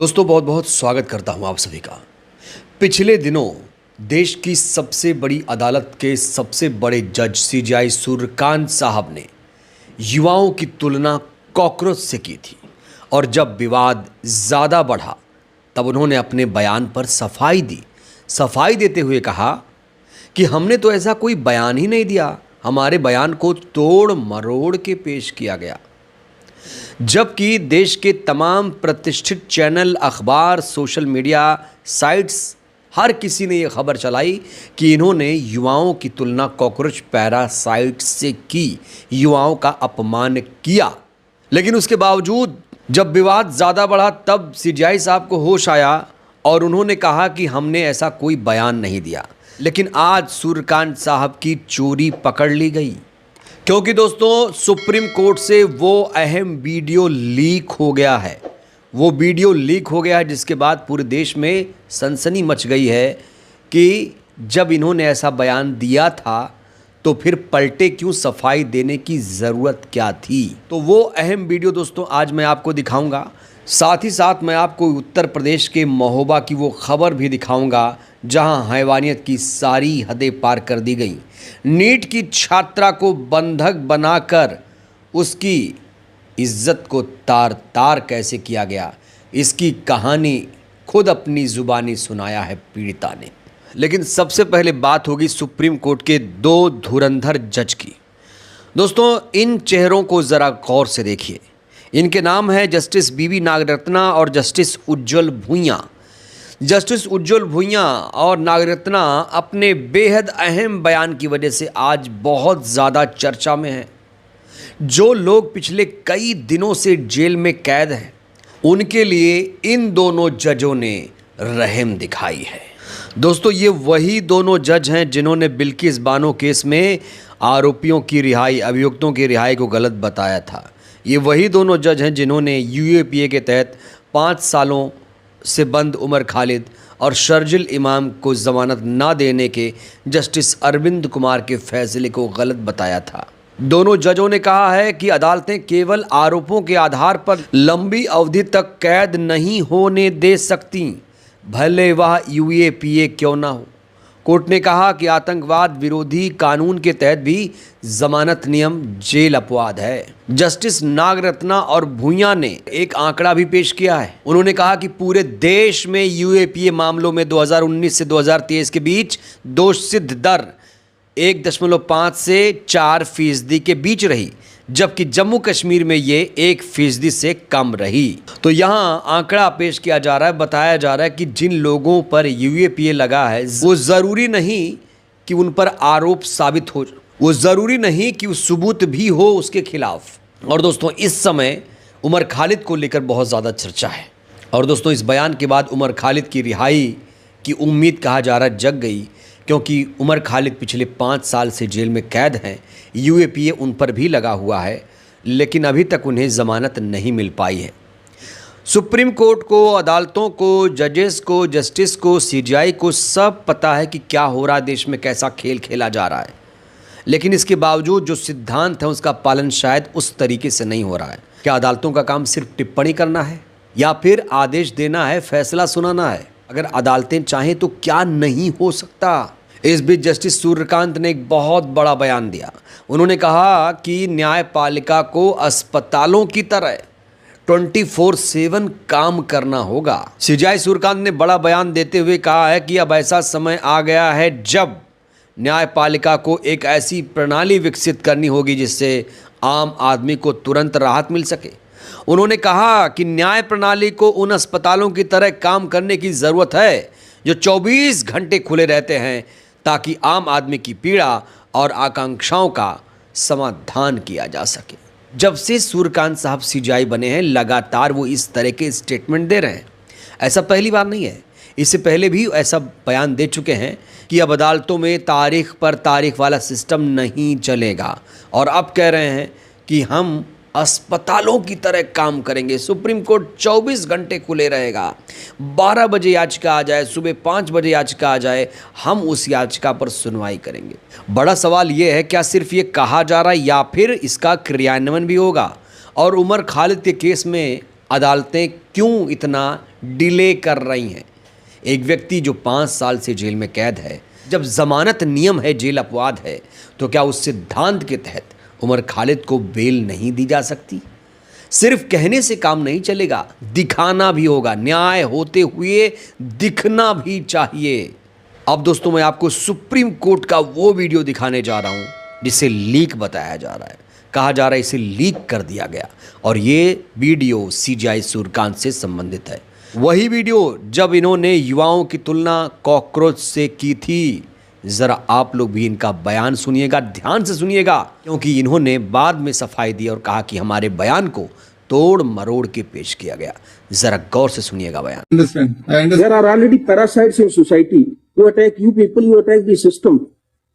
दोस्तों बहुत बहुत स्वागत करता हूं आप सभी का। पिछले दिनों देश की सबसे बड़ी अदालत के सबसे बड़े जज सीजेआई सूर्यकांत साहब ने युवाओं की तुलना कॉकरोच से की थी और जब विवाद ज़्यादा बढ़ा तब उन्होंने अपने बयान पर सफाई दी। सफाई देते हुए कहा कि हमने तो ऐसा कोई बयान ही नहीं दिया, हमारे बयान को तोड़ मरोड़ के पेश किया गया। जबकि देश के तमाम प्रतिष्ठित चैनल, अखबार, सोशल मीडिया साइट्स हर किसी ने यह खबर चलाई कि इन्होंने युवाओं की तुलना कॉकरोच पैरासाइट से की, युवाओं का अपमान किया। लेकिन उसके बावजूद जब विवाद ज़्यादा बढ़ा तब सीजेआई साहब को होश आया और उन्होंने कहा कि हमने ऐसा कोई बयान नहीं दिया। लेकिन आज सूर्यकांत साहब की चोरी पकड़ ली गई, क्योंकि दोस्तों सुप्रीम कोर्ट से वो अहम वीडियो लीक हो गया है। वो वीडियो लीक हो गया है जिसके बाद पूरे देश में सनसनी मच गई है कि जब इन्होंने ऐसा बयान दिया था तो फिर पलटे क्यों, सफाई देने की ज़रूरत क्या थी। तो वो अहम वीडियो दोस्तों आज मैं आपको दिखाऊंगा। साथ ही साथ मैं आपको उत्तर प्रदेश के महोबा की वो खबर भी दिखाऊंगा जहां हैवानियत की सारी हदें पार कर दी गई। नीट की छात्रा को बंधक बनाकर उसकी इज्जत को तार तार कैसे किया गया, इसकी कहानी खुद अपनी ज़ुबानी सुनाया है पीड़िता ने। लेकिन सबसे पहले बात होगी सुप्रीम कोर्ट के दो धुरंधर जज की। दोस्तों इन चेहरों को ज़रा गौर से देखिए। इनके नाम है जस्टिस बीवी नागरत्ना और जस्टिस उज्ज्वल भुइयां। जस्टिस उज्ज्वल भुइयां और नागरत्ना अपने बेहद अहम बयान की वजह से आज बहुत ज़्यादा चर्चा में हैं। जो लोग पिछले कई दिनों से जेल में कैद हैं उनके लिए इन दोनों जजों ने रहम दिखाई है। दोस्तों ये वही दोनों जज हैं जिन्होंने बिल्किस बानो केस में आरोपियों की रिहाई, अभियुक्तों की रिहाई को गलत बताया था। ये वही दोनों जज हैं जिन्होंने यूएपीए के तहत 5 सालों से बंद उमर खालिद और शर्जिल इमाम को ज़मानत ना देने के जस्टिस अरविंद कुमार के फैसले को गलत बताया था। दोनों जजों ने कहा है कि अदालतें केवल आरोपों के आधार पर लंबी अवधि तक कैद नहीं होने दे सकती, भले वह यूएपीए क्यों ना हो। कोर्ट ने कहा कि आतंकवाद विरोधी कानून के तहत भी जमानत नियम जेल अपवाद है। जस्टिस नागरत्ना और भुइयां ने एक आंकड़ा भी पेश किया है। उन्होंने कहा कि पूरे देश में यूएपीए मामलों में 2019 से 2023 के बीच दोष सिद्ध दर 1.5 से 4% के बीच रही, जबकि जम्मू कश्मीर में ये 1% से कम रही। तो यहाँ आंकड़ा पेश किया जा रहा है, बताया जा रहा है कि जिन लोगों पर यूएपीए लगा है वो ज़रूरी नहीं कि उन पर आरोप साबित हो, वो ज़रूरी नहीं कि सबूत भी हो उसके खिलाफ। और दोस्तों इस समय उमर खालिद को लेकर बहुत ज़्यादा चर्चा है और दोस्तों इस बयान के बाद उमर खालिद की रिहाई की उम्मीद कहा जा रहा है जग गई, क्योंकि उमर खालिद पिछले 5 साल से जेल में कैद हैं। यूएपीए उन पर भी लगा हुआ है लेकिन अभी तक उन्हें ज़मानत नहीं मिल पाई है। सुप्रीम कोर्ट को, अदालतों को, जजेस को, जस्टिस को, सीजेआई को सब पता है कि क्या हो रहा है देश में, कैसा खेल खेला जा रहा है। लेकिन इसके बावजूद जो सिद्धांत है उसका पालन शायद उस तरीके से नहीं हो रहा है। क्या अदालतों का काम सिर्फ टिप्पणी करना है या फिर आदेश देना है, फैसला सुनाना है? अगर अदालतें चाहें तो क्या नहीं हो सकता। इस बीच जस्टिस सूर्यकांत ने एक बहुत बड़ा बयान दिया। उन्होंने कहा कि न्यायपालिका को अस्पतालों की तरह 24/7 काम करना होगा। सीजेआई सूर्यकांत ने बड़ा बयान देते हुए कहा है कि अब ऐसा समय आ गया है जब न्यायपालिका को एक ऐसी प्रणाली विकसित करनी होगी जिससे आम आदमी को तुरंत राहत मिल सके। उन्होंने कहा कि न्याय प्रणाली को उन अस्पतालों की तरह काम करने की ज़रूरत है जो 24 घंटे खुले रहते हैं ताकि आम आदमी की पीड़ा और आकांक्षाओं का समाधान किया जा सके। जब से सूर्यकांत साहब सीजेआई बने हैं लगातार वो इस तरह के स्टेटमेंट दे रहे हैं। ऐसा पहली बार नहीं है, इससे पहले भी ऐसा बयान दे चुके हैं कि अब अदालतों में तारीख पर तारीख वाला सिस्टम नहीं चलेगा और अब कह रहे हैं कि हम अस्पतालों की तरह काम करेंगे। सुप्रीम कोर्ट 24 घंटे खुले रहेगा। 12 बजे याचिका आ जाए, सुबह 5 बजे याचिका आ जाए, हम उस याचिका पर सुनवाई करेंगे। बड़ा सवाल ये है, क्या सिर्फ ये कहा जा रहा है या फिर इसका क्रियान्वयन भी होगा? और उमर खालिद के केस में अदालतें क्यों इतना डिले कर रही हैं। एक व्यक्ति जो 5 साल से जेल में कैद है, जब जमानत नियम है, जेल अपवाद है, तो क्या उस सिद्धांत के तहत उमर खालिद को बेल नहीं दी जा सकती? सिर्फ कहने से काम नहीं चलेगा, दिखाना भी होगा। न्याय होते हुए दिखना भी चाहिए। अब दोस्तों, मैं आपको सुप्रीम कोर्ट का वो वीडियो दिखाने जा रहा हूं जिसे लीक बताया जा रहा है। कहा जा रहा है इसे लीक कर दिया गया, और ये वीडियो सीजीआई सूर्यकांत से संबंधित है। वही वीडियो जब इन्होंने युवाओं की तुलना कॉकरोच से की थी। जरा आप लोग भी इनका बयान सुनिएगा, ध्यान से सुनिएगा, क्योंकि इन्होंने बाद में सफाई दी और कहा कि हमारे बयान को तोड़ मरोड़ के पेश किया गया। जरा गौर से सुनिएगा बयान। There are already parasites in society who attack you people, you attack the system,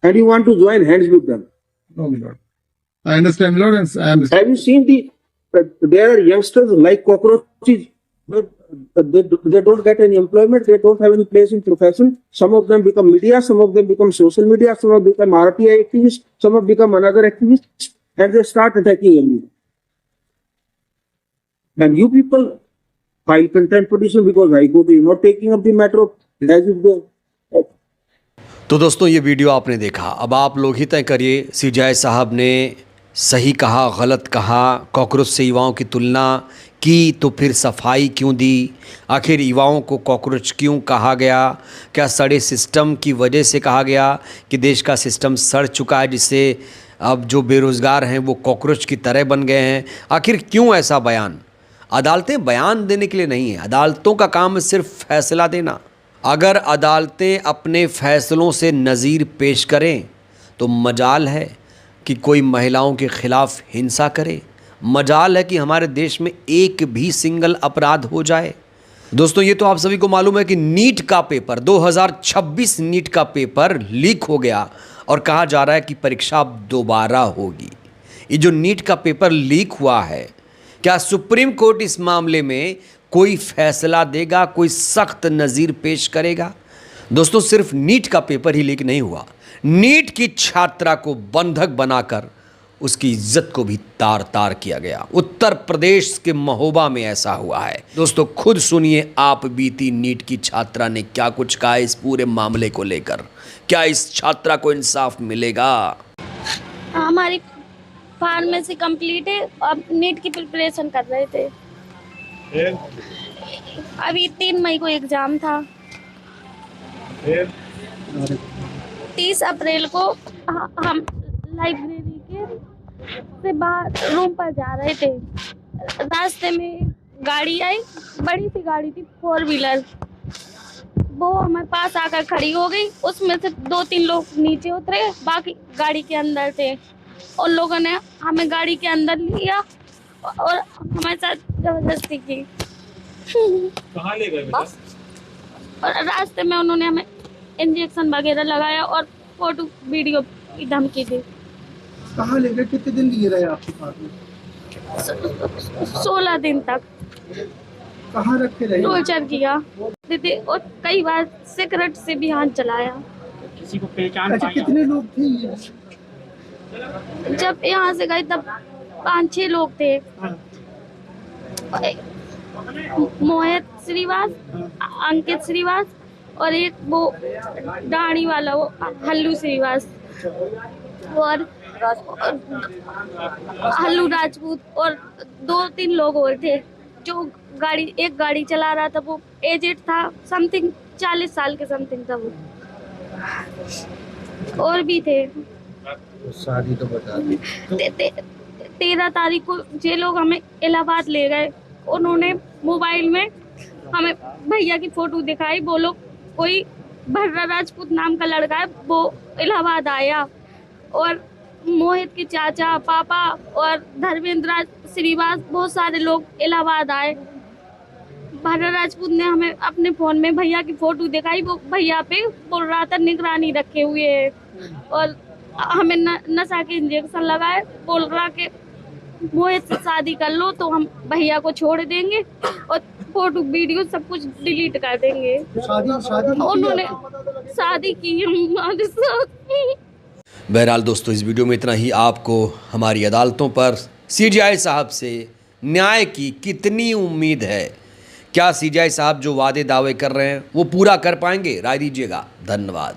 and you want to join hands with them. No, my lord. I understand, my lord, and I understand. Have you seen there are youngsters like cockroaches, but they don't get any employment, they don't have any place in profession. Some of them become media, some of them become social media, some of them become RTI activists, some of them become another activists, and they start attacking everyone. And you people file contempt petition because High Court is not taking up the matter as if they. तो दोस्तों, ये video आपने देखा। अब आप लोग ही तय करिए, सीजीआई साहब ने सही कहा, गलत कहा, कॉकरोच से युवाओं की तुलना की तो फिर सफाई क्यों दी? आखिर युवाओं को कॉकरोच क्यों कहा गया? क्या सड़े सिस्टम की वजह से कहा गया कि देश का सिस्टम सड़ चुका है, जिससे अब जो बेरोज़गार हैं वो कॉकरोच की तरह बन गए हैं? आखिर क्यों ऐसा बयान? अदालतें बयान देने के लिए नहीं है, अदालतों का काम है सिर्फ फैसला देना। अगर अदालतें अपने फैसलों से नज़ीर पेश करें तो मजाल है कि कोई महिलाओं के खिलाफ हिंसा करे, मजाल है कि हमारे देश में एक भी सिंगल अपराध हो जाए। दोस्तों, ये तो आप सभी को मालूम है कि नीट का पेपर 2026 नीट का पेपर लीक हो गया और कहा जा रहा है कि परीक्षा अब दोबारा होगी। ये जो नीट का पेपर लीक हुआ है, क्या सुप्रीम कोर्ट इस मामले में कोई फैसला देगा, कोई सख्त नज़ीर पेश करेगा? दोस्तों, सिर्फ नीट का पेपर ही लीक नहीं हुआ, नीट की छात्रा को बंधक बनाकर उसकी इज्जत को भी तार तार किया गया। उत्तर प्रदेश के महोबा में ऐसा हुआ है। दोस्तों, खुद सुनिए आप बीती नीट की छात्रा ने क्या कुछ कहा इस पूरे मामले को लेकर। क्या इस छात्रा को इंसाफ मिलेगा? हमारी फार्मेसी कंप्लीट है, अब नीट की प्रिपरेशन कर रहे थे। अभी 3 मई को एग्जाम था। 30 अप्रैल को हम लाइब्रेरी से बाहर रूम पर जा रहे थे। रास्ते में गाड़ी आई, बड़ी सी गाड़ी थी, 4 व्हीलर। वो हमारे पास आकर खड़ी हो गई। उसमें से 2-3 लोग नीचे उतरे, बाकी गाड़ी के अंदर थे। उन लोगों ने हमें गाड़ी के अंदर लिया और हमारे साथ जबरदस्ती की। कहाँ ले गए बेटा? और रास्ते में उन्होंने हमें इंजेक्शन वगैरह लगाया और फोटो वीडियो की धमकी दी। कहाँ ले गए? कितने दिन लिए रहे आपके पास में? 16 दिन तक कहाँ रख के रहे? टॉर्चर किया दीदी, और कई बार सिगरेट से भी हाथ जलाया। किसी को पहचान? अच्छा, कितने लोग थे ये? जब यहाँ से गए तब 5-6 लोग थे। मोहित श्रीवास, अंकित श्रीवास और एक वो दाढ़ी वाला वो हल्लू श्रीवास और हल्लू राजपूत, और 2-3 लोग और थे। जो एक गाड़ी चला रहा था वो एजेड था, समथिंग 40 साल के समथिंग था वो। और भी थे। शादी तो बता दी। 13 तारीख को ये लोग हमें इलाहाबाद ले गए। उन्होंने मोबाइल में हमें भैया की फोटो दिखाई। वो लोग कोई भर्रा राजपूत नाम का लड़का है, वो इलाहाबाद आया, और मोहित के चाचा, पापा और धर्मेंद्र श्रीवास, बहुत सारे लोग इलाहाबाद आए। भर्रा राजपूत ने हमें अपने फ़ोन में भैया की फ़ोटो दिखाई। वो भैया पे बोल रहा था निगरानी रखे हुए है, और हमें नशा के इंजेक्शन लगाए। बोल रहा कि मोहित से शादी कर लो तो हम भैया को छोड़ देंगे और फोटो वीडियो सब कुछ डिलीट कर देंगे। शादी उन्होंने शादी की हमारे साथ। बहरहाल दोस्तों, इस वीडियो में इतना ही। आपको हमारी अदालतों पर सीजीआई साहब से न्याय की कितनी उम्मीद है? क्या सीजेआई साहब जो वादे दावे कर रहे हैं वो पूरा कर पाएंगे? राय दीजिएगा। धन्यवाद।